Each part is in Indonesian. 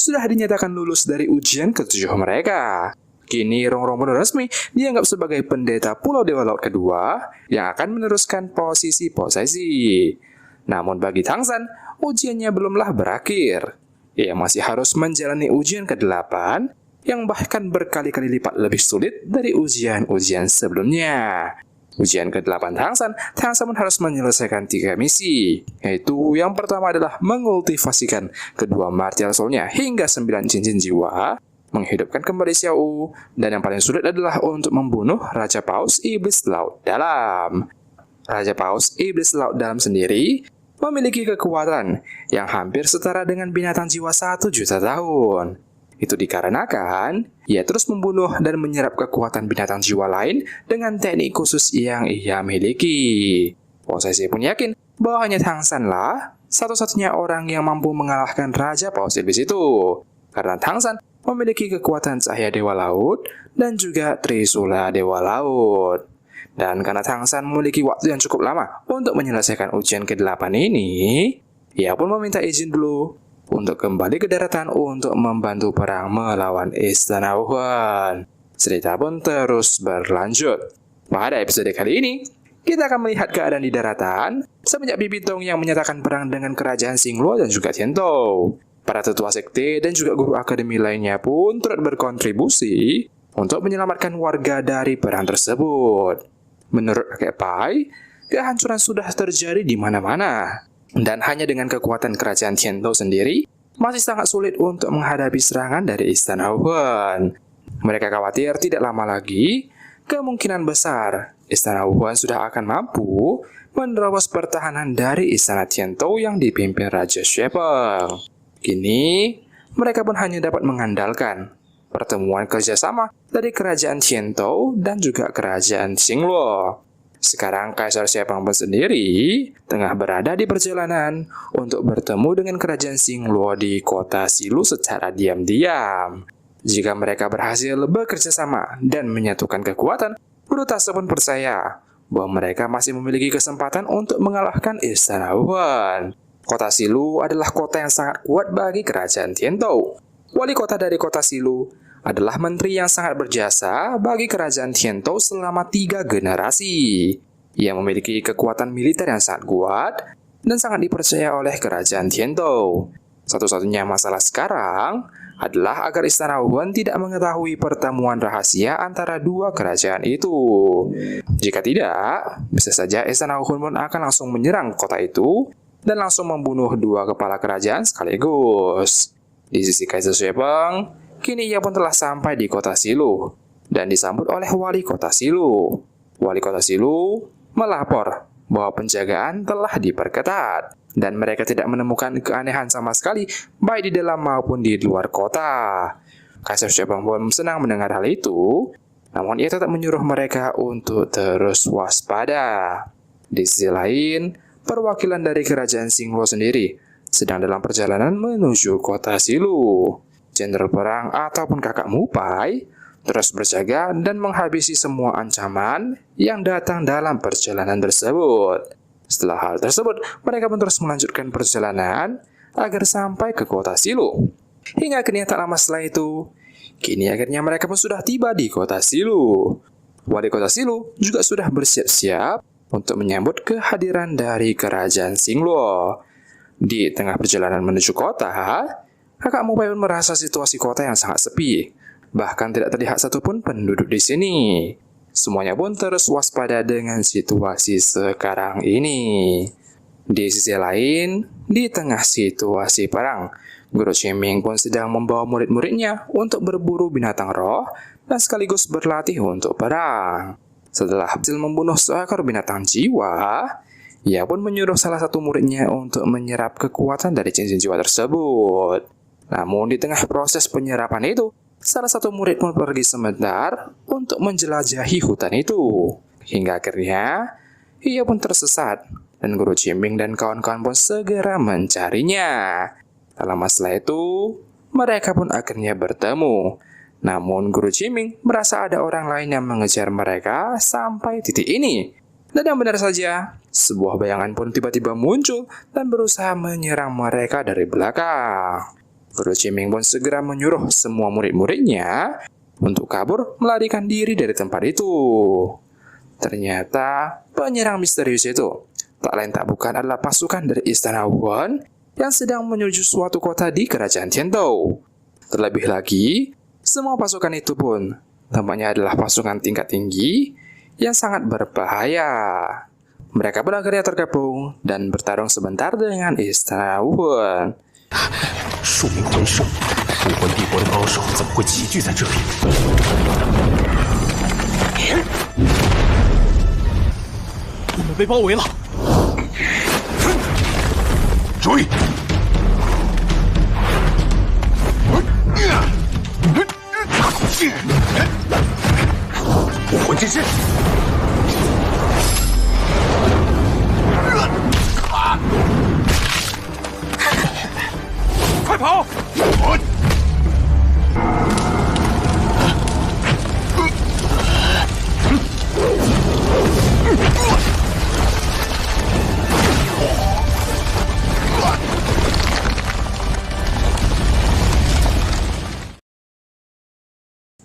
sudah dinyatakan lulus dari ujian ke-7 mereka. Kini Rongrong resmi dianggap sebagai pendeta Pulau Dewa Laut kedua yang akan meneruskan posisi. Namun bagi Tangsan, ujiannya belumlah berakhir. Ia masih harus menjalani ujian ke-8 yang bahkan berkali-kali lipat lebih sulit dari ujian-ujian sebelumnya. Ujian ke-8 Tangsan pun harus menyelesaikan 3 misi, yaitu yang pertama adalah mengultivasikan kedua martial soul-nya hingga 9 cincin jiwa, menghidupkan kembali Xiao, dan yang paling sulit adalah untuk membunuh Raja Paus Iblis Laut Dalam. Raja Paus Iblis Laut Dalam sendiri memiliki kekuatan yang hampir setara dengan binatang jiwa 1 juta tahun. Itu dikarenakan ia terus membunuh dan menyerap kekuatan binatang jiwa lain dengan teknik khusus yang ia miliki. Posisi pun yakin bahwa hanya Tangsanlah satu-satunya orang yang mampu mengalahkan Raja Paus Iblis itu, karena Tangsan memiliki kekuatan cahaya Dewa Laut dan juga Trisula Dewa Laut. Dan karena Tangsan memiliki waktu yang cukup lama untuk menyelesaikan ujian ke-8 ini, ia pun meminta izin dulu untuk kembali ke daratan untuk membantu perang melawan Istana Wuhan. Cerita pun terus berlanjut. Pada episode kali ini, kita akan melihat keadaan di daratan semenjak Bibi Tong yang menyatakan perang dengan kerajaan Xingluo dan juga Tiantou. Para tetua sekte dan juga guru akademi lainnya pun turut berkontribusi untuk menyelamatkan warga dari perang tersebut. Menurut kakek Pai, kehancuran sudah terjadi di mana-mana. Dan hanya dengan kekuatan kerajaan Tiantou sendiri, masih sangat sulit untuk menghadapi serangan dari Istana Wuhan. Mereka khawatir tidak lama lagi, kemungkinan besar Istana Wuhan sudah akan mampu menerobos pertahanan dari Istana Tiantou yang dipimpin Raja Xuepeng. Kini, mereka pun hanya dapat mengandalkan pertemuan kerjasama dari kerajaan Tiantou dan juga kerajaan Xingluo. Sekarang Kaisar Xuepeng pun sendiri tengah berada di perjalanan untuk bertemu dengan kerajaan Xingluo di kota Xilu secara diam-diam. Jika mereka berhasil bekerja sama dan menyatukan kekuatan, Guru Tase pun percaya bahwa mereka masih memiliki kesempatan untuk mengalahkan Istana Wuhan. Kota Xilu adalah kota yang sangat kuat bagi kerajaan Tiantou. Wali kota dari kota Xilu adalah menteri yang sangat berjasa bagi kerajaan Tiantou selama 3 generasi. Ia memiliki kekuatan militer yang sangat kuat dan sangat dipercaya oleh kerajaan Tiantou. Satu-satunya masalah sekarang adalah agar Istana Wuhan tidak mengetahui pertemuan rahasia antara dua kerajaan itu. Jika tidak, bisa saja Istana Wuhan pun akan langsung menyerang kota itu dan langsung membunuh 2 kepala kerajaan sekaligus. Di sisi Kaisar Xuepeng, kini ia pun telah sampai di kota Xilu dan disambut oleh wali kota Xilu. Wali kota Xilu melapor bahwa penjagaan telah diperketat dan mereka tidak menemukan keanehan sama sekali baik di dalam maupun di luar kota. Kaisar Xuepeng pun senang mendengar hal itu, namun ia tetap menyuruh mereka untuk terus waspada. Di sisi lain, perwakilan dari kerajaan Xingluo sendiri sedang dalam perjalanan menuju kota Xilu. Jenderal perang ataupun kakak Mupai terus berjaga dan menghabisi semua ancaman yang datang dalam perjalanan tersebut. Setelah hal tersebut, mereka pun terus melanjutkan perjalanan agar sampai ke kota Xilu. Hingga akhirnya tak lama setelah itu, kini akhirnya mereka pun sudah tiba di kota Xilu. Wali kota Xilu juga sudah bersiap-siap untuk menyambut kehadiran dari kerajaan Xingluo. Di tengah perjalanan menuju kota, kakak Mupai pun merasa situasi kota yang sangat sepi. Bahkan tidak terlihat satupun penduduk di sini. Semuanya pun terus waspada dengan situasi sekarang ini. Di sisi lain, di tengah situasi perang, Guru Qingming pun sedang membawa murid-muridnya untuk berburu binatang roh dan sekaligus berlatih untuk perang. Setelah berhasil membunuh seekor binatang jiwa, ia pun menyuruh salah satu muridnya untuk menyerap kekuatan dari cincin jiwa tersebut. Namun di tengah proses penyerapan itu, salah satu murid pun pergi sebentar untuk menjelajahi hutan itu. Hingga akhirnya, ia pun tersesat dan Guru Qingming dan kawan-kawan pun segera mencarinya. Tak lama setelah itu, mereka pun akhirnya bertemu. Namun Guru Qingming merasa ada orang lain yang mengejar mereka sampai titik ini. Dan yang benar saja, sebuah bayangan pun tiba-tiba muncul dan berusaha menyerang mereka dari belakang. Guru Ciming pun segera menyuruh semua murid-muridnya untuk kabur melarikan diri dari tempat itu. Ternyata penyerang misterius itu tak lain tak bukan adalah pasukan dari Istana Wuhan yang sedang menuju suatu kota di Kerajaan Tiantou. Terlebih lagi, semua pasukan itu pun tampaknya adalah pasukan tingkat tinggi yang sangat berbahaya. Mereka pun akhirnya tergabung dan bertarung sebentar dengan Istana Wuhan. 数名魂圣，武魂帝国的高手怎么会齐聚在这里？我们被包围了！追！武魂之身！快跑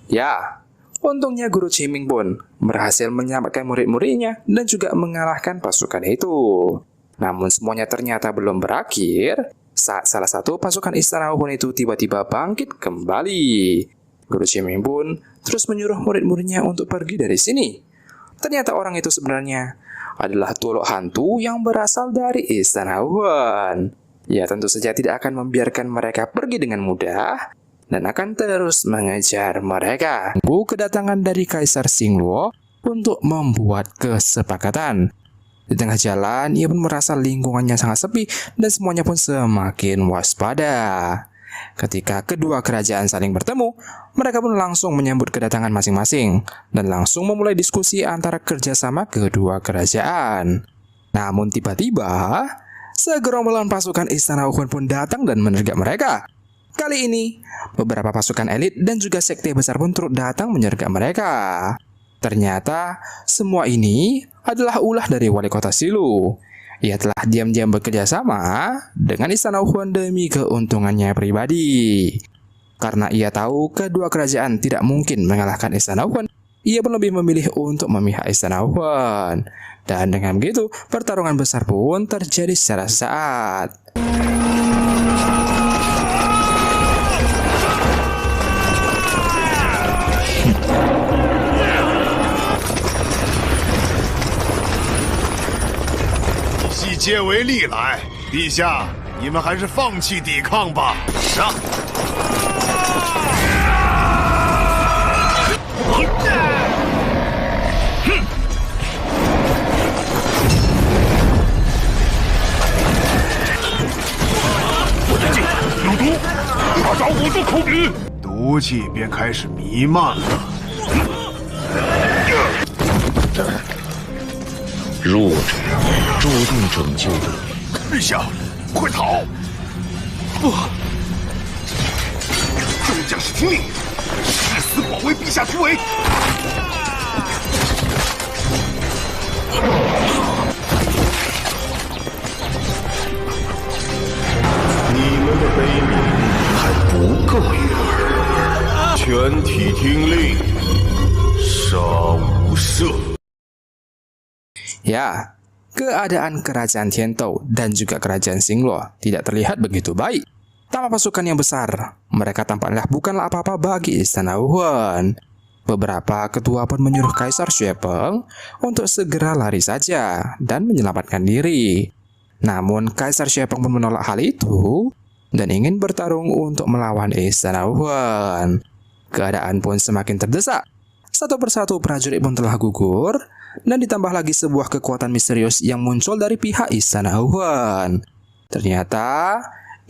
！Ya, untungnya Guru Ciming pun berhasil menyelamatkan murid-muridnya dan juga mengalahkan pasukan itu. Namun semuanya ternyata belum berakhir saat salah satu pasukan Istana Wuhan itu tiba-tiba bangkit kembali. Guru Ciming pun terus menyuruh murid-muridnya untuk pergi dari sini. Ternyata orang itu sebenarnya adalah tulok hantu yang berasal dari Istana Wuhan. Ya, tentu saja tidak akan membiarkan mereka pergi dengan mudah dan akan terus mengejar mereka. Tunggu kedatangan dari Kaisar Xingluo untuk membuat kesepakatan. Di tengah jalan, ia pun merasa lingkungannya sangat sepi dan semuanya pun semakin waspada. Ketika kedua kerajaan saling bertemu, mereka pun langsung menyambut kedatangan masing-masing dan langsung memulai diskusi antara kerjasama kedua kerajaan. Namun tiba-tiba, segerombolan pasukan Istana Wuhan pun datang dan menyergap mereka. Kali ini, beberapa pasukan elit dan juga sekte besar pun turut datang menyergap mereka. Ternyata, semua ini adalah ulah dari wali kota Silu. Ia telah diam-diam bekerja sama dengan Istana Wuhan demi keuntungannya pribadi. Karena ia tahu kedua kerajaan tidak mungkin mengalahkan Istana Wuhan, ia pun lebih memilih untuk memihak Istana Wuhan. Dan dengan begitu, pertarungan besar pun terjadi secara sesaat. 皆为利来，陛下，你们还是放弃抵抗吧。上！我的剑有毒，打着我的口鼻，毒气便开始弥漫了。 弱者注定拯救不了。陛下，快逃！不，众将士听令，誓死保卫陛下之围。你们的悲鸣还不够悦耳，全体听令，杀无赦。 Ya, keadaan kerajaan Tiantou dan juga kerajaan Xingluo tidak terlihat begitu baik. Tanpa pasukan yang besar, mereka tampaknya bukanlah apa-apa bagi Istana Wuhan. Beberapa ketua pun menyuruh Kaisar Xuepeng untuk segera lari saja dan menyelamatkan diri. Namun Kaisar Xuepeng pun menolak hal itu dan ingin bertarung untuk melawan Istana Wuhan. Keadaan pun semakin terdesak. Satu persatu prajurit pun telah gugur, dan ditambah lagi sebuah kekuatan misterius yang muncul dari pihak Istana Wuhan. Ternyata,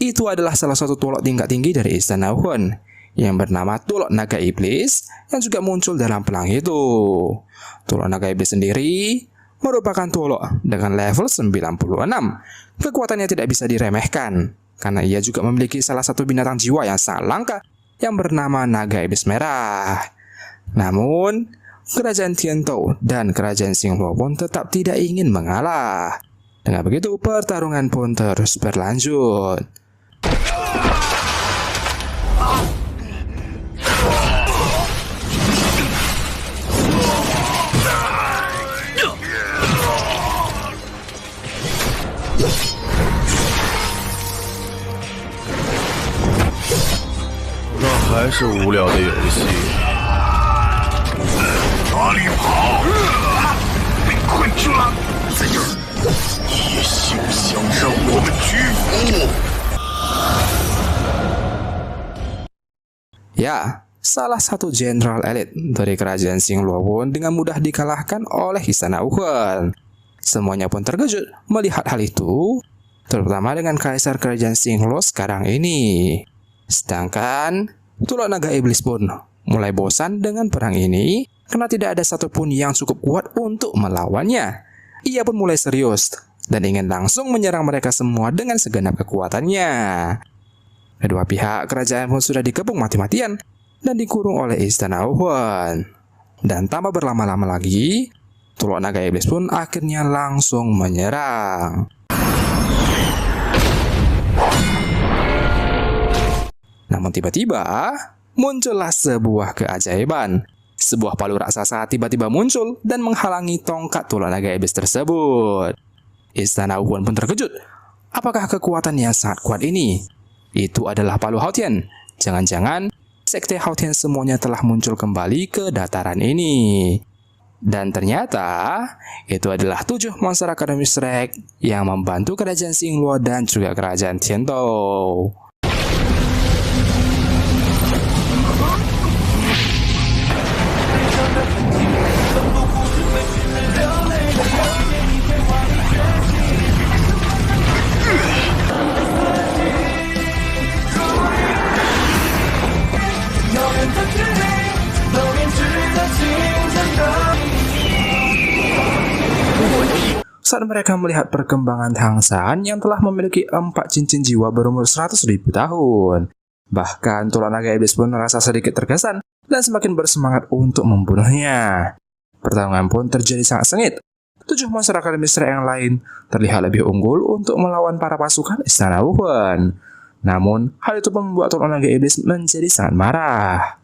itu adalah salah satu tulok tingkat tinggi dari Istana Wuhan yang bernama Tulok Naga Iblis yang juga muncul dalam pelang itu. Tulok Naga Iblis sendiri merupakan tulok dengan level 96. Kekuatannya tidak bisa diremehkan, karena ia juga memiliki salah satu binatang jiwa yang sangat langka yang bernama Naga Iblis Merah. Namun, kerajaan Tiantou dan kerajaan Xingluo pun tetap tidak ingin mengalah. Dengan begitu, pertarungan pun terus berlanjut. 还是无聊的游戏。哪里跑？被困住了，在这儿也休想让我们屈服！ Ya, salah satu jenderal elit dari kerajaan Xingluo pun dengan mudah dikalahkan oleh Istana Wuhan. Semuanya pun terkejut melihat hal itu, terutama dengan kaisar kerajaan Xingluo sekarang ini. Sedangkan Tulok Naga Iblis pun mulai bosan dengan perang ini karena tidak ada satupun yang cukup kuat untuk melawannya. Ia pun mulai serius dan ingin langsung menyerang mereka semua dengan segenap kekuatannya. Kedua pihak kerajaan pun sudah dikepung mati-matian dan dikurung oleh Istana Wuhan. Dan tanpa berlama-lama lagi, Tulok Naga Iblis pun akhirnya langsung menyerang. Namun tiba-tiba, muncullah sebuah keajaiban. Sebuah palu raksasa tiba-tiba muncul dan menghalangi tongkat Tulok Naga Iblis tersebut. Istana Wuhan pun terkejut. Apakah kekuatan yang sangat kuat ini? Itu adalah palu Haotian. Jangan-jangan sekte Haotian semuanya telah muncul kembali ke dataran ini. Dan ternyata itu adalah 7 monster Akademi Shrek yang membantu kerajaan Xingluo dan juga kerajaan Tiantou. Saat mereka melihat perkembangan Tang San yang telah memiliki 4 cincin jiwa berumur 100.000 tahun. Bahkan Tulok Naga Iblis pun merasa sedikit terkesan dan semakin bersemangat untuk membunuhnya. Pertarungan pun terjadi sangat sengit. 7 monster Akademi Shrek yang lain terlihat lebih unggul untuk melawan para pasukan Istana Wuhan. Namun, hal itu pun membuat Tulok Naga Iblis menjadi sangat marah.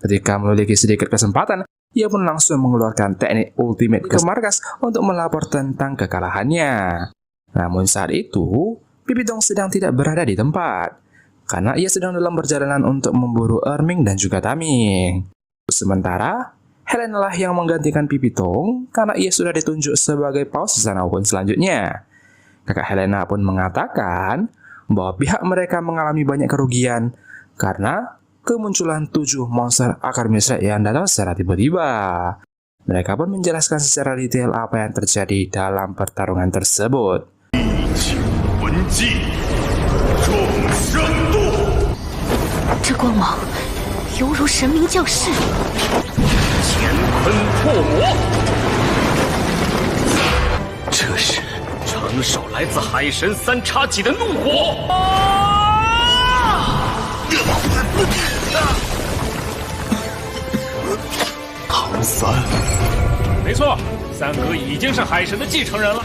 Ketika memiliki sedikit kesempatan, ia pun langsung mengeluarkan teknik ultimate ke markas untuk melapor tentang kekalahannya. Namun saat itu, Pipitong sedang tidak berada di tempat, karena ia sedang dalam perjalanan untuk memburu Erming dan juga Taming. Sementara, Helena lah yang menggantikan Pipitong karena ia sudah ditunjuk sebagai paus Istana Wuhan selanjutnya. Kakak Helena pun mengatakan bahwa pihak mereka mengalami banyak kerugian karena kemunculan 7 monster Akademi Shrek yang datang secara tiba-tiba. Mereka pun menjelaskan secara detail apa yang terjadi dalam pertarungan tersebut. 这光芒犹如神明降世，乾坤破魔，这是承受来自海神3叉戟的怒火。唐三，没错，3哥已经是海神的继承人了。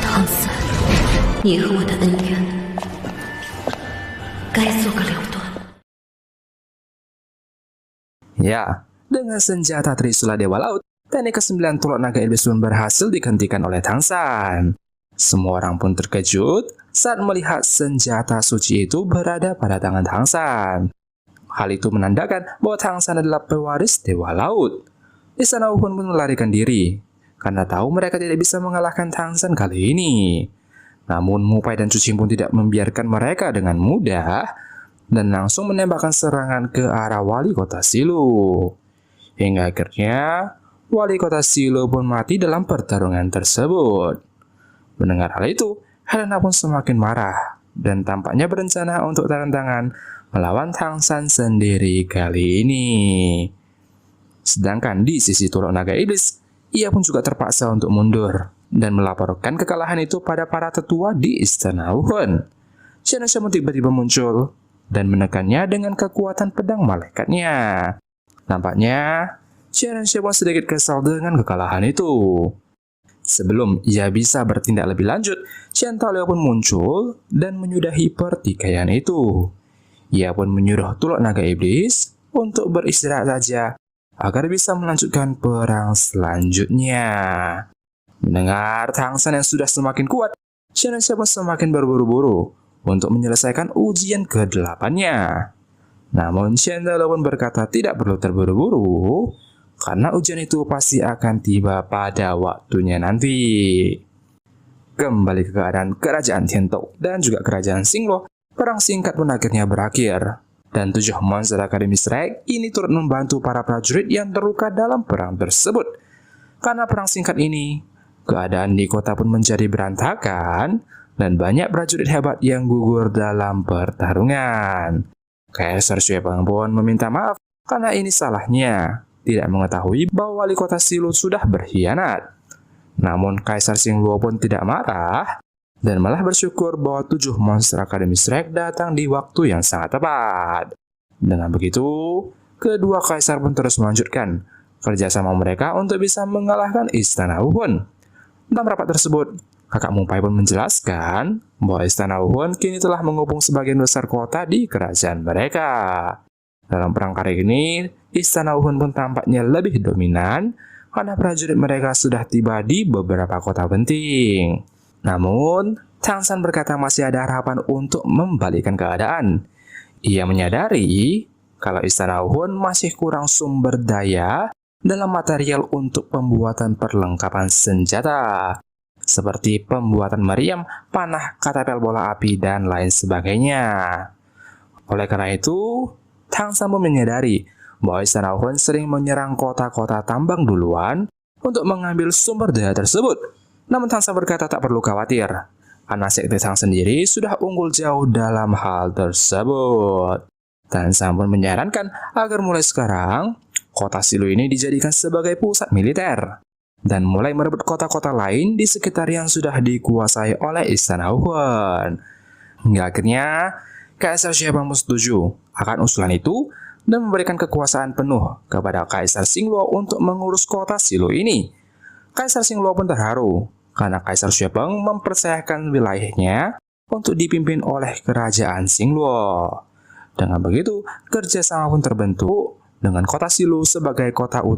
唐三，你和我的恩怨该做个了断。 Ya, dengan senjata Trisula Dewa Laut, teknik ke-9 Tulok Naga Iblis pun berhasil dihentikan oleh Tang San. Semua orang pun terkejut saat melihat senjata suci itu berada pada tangan Tang San. Hal itu menandakan bahwa Tang San adalah pewaris Dewa Laut. Istana Wuhan pun melarikan diri, karena tahu mereka tidak bisa mengalahkan Tang San kali ini. Namun Mupai dan Cucing pun tidak membiarkan mereka dengan mudah, dan langsung menembakkan serangan ke arah wali kota Silu. Hingga akhirnya, wali kota Silu pun mati dalam pertarungan tersebut. Mendengar hal itu, Helena pun semakin marah, dan tampaknya berencana untuk turun tangan melawan Tang San sendiri kali ini. Sedangkan di sisi Tulok Naga Iblis, ia pun juga terpaksa untuk mundur dan melaporkan kekalahan itu pada para tetua di Istana Wuhan. Xianxia pun tiba-tiba muncul dan menekannya dengan kekuatan pedang malaikatnya. Nampaknya, Xianxia pun sedikit kesal dengan kekalahan itu. Sebelum ia bisa bertindak lebih lanjut, Xian Taoleo pun muncul dan menyudahi pertikaian itu. Ia pun menyuruh Tulok Naga Iblis untuk beristirahat saja agar bisa melanjutkan perang selanjutnya. Mendengar Tang San yang sudah semakin kuat, Xianxia pun semakin berburu-buru untuk menyelesaikan ujian ke-8-nya. Namun Xianzalo pun berkata tidak perlu terburu-buru, karena ujian itu pasti akan tiba pada waktunya nanti. Kembali ke keadaan kerajaan Tiantou dan juga kerajaan Xingluo, perang singkat pun akhirnya berakhir. Dan 7 monster Akademi Strike ini turut membantu para prajurit yang terluka dalam perang tersebut. Karena perang singkat ini, keadaan di kota pun menjadi berantakan dan banyak prajurit hebat yang gugur dalam pertarungan. Kaisar Xuepeng pun meminta maaf karena ini salahnya, tidak mengetahui bahwa wali kota Silu sudah berkhianat. Namun Kaisar Xingluo pun tidak marah dan malah bersyukur bahwa 7 monster Akademi Strike datang di waktu yang sangat tepat. Dengan begitu, kedua kaisar pun terus melanjutkan kerjasama mereka untuk bisa mengalahkan Istana Wuhun. Dalam rapat tersebut, kakak Mumpai pun menjelaskan bahwa Istana Wuhun kini telah mengepung sebagian besar kota di kerajaan mereka. Dalam perang kali ini, Istana Wuhun pun tampaknya lebih dominan karena prajurit mereka sudah tiba di beberapa kota penting. Namun, Tang San berkata masih ada harapan untuk membalikkan keadaan. Ia menyadari kalau Istana Wuhun masih kurang sumber daya dalam material untuk pembuatan perlengkapan senjata, seperti pembuatan meriam, panah, katapel bola api, dan lain sebagainya. Oleh karena itu, Tang San pun menyadari bahwa Istana Wuhun sering menyerang kota-kota tambang duluan untuk mengambil sumber daya tersebut. Namun Tang San berkata tak perlu khawatir, karena sekte Tang sendiri sudah unggul jauh dalam hal tersebut. Tang San pun menyarankan agar mulai sekarang, kota Silu ini dijadikan sebagai pusat militer, dan mulai merebut kota-kota lain di sekitar yang sudah dikuasai oleh Istana Wuhun. Hingga akhirnya, Kaisar Xuepeng setuju akan usulan itu dan memberikan kekuasaan penuh kepada Kaisar Xingluo untuk mengurus kota Silu ini. Kaisar Xingluo pun terharu karena Kaisar Xuepeng mempercayakan wilayahnya untuk dipimpin oleh kerajaan Xingluo. Dengan begitu, kerjasama pun terbentuk dengan kota Silu sebagai kota utama